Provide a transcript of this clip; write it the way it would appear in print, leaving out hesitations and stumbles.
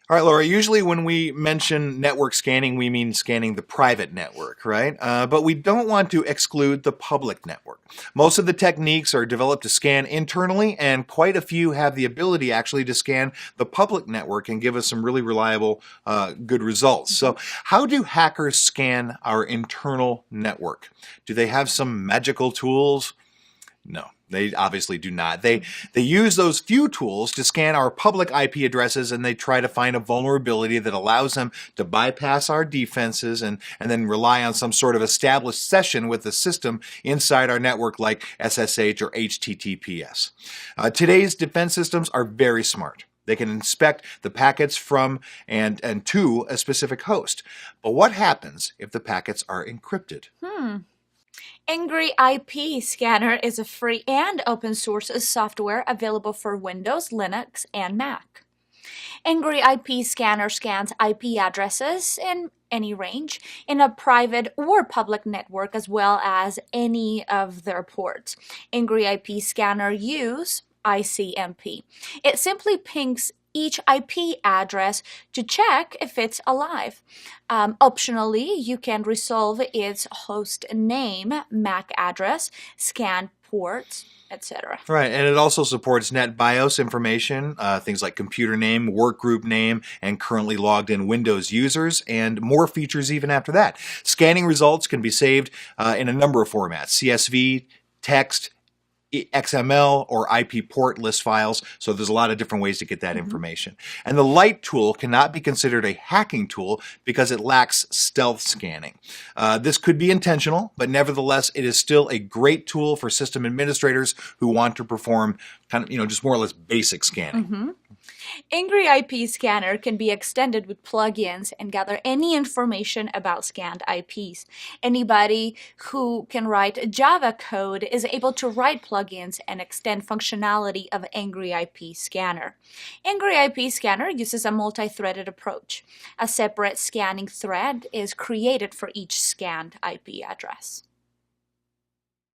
All right, Laura, usually when we mention network scanning, we mean scanning the private network, right? But we don't want to exclude the public network. Most of the techniques are developed to scan internally, and quite a few have the ability actually to scan the public network and give us some really reliable, good results. So how do hackers scan our internal network? Do they have some magical tools? No, they obviously do not. They use those few tools to scan our public IP addresses, and they try to find a vulnerability that allows them to bypass our defenses and then rely on some sort of established session with the system inside our network like SSH or HTTPS. Today's defense systems are very smart. They can inspect the packets from and to a specific host. But what happens if the packets are encrypted? Angry IP Scanner is a free and open source software available for Windows, Linux, and Mac. Angry IP Scanner scans IP addresses in any range in a private or public network as well as any of their ports. Angry IP Scanner use ICMP. It simply pings each IP address to check if it's alive. Optionally, you can resolve its host name, MAC address, scan ports, etc. Right, and it also supports NetBIOS information, things like computer name, workgroup name, and currently logged in Windows users, and more features even after that. Scanning results can be saved in a number of formats: CSV, text, XML, or IP port list files. So there's a lot of different ways to get that information. And the light tool cannot be considered a hacking tool because it lacks stealth scanning. This could be intentional, but nevertheless, it is still a great tool for system administrators who want to perform kind of, just more or less basic scanning. Angry IP Scanner can be extended with plugins and gather any information about scanned IPs. Anybody who can write Java code is able to write plugins and extend functionality of Angry IP Scanner. Angry IP Scanner uses a multi-threaded approach. A separate scanning thread is created for each scanned IP address.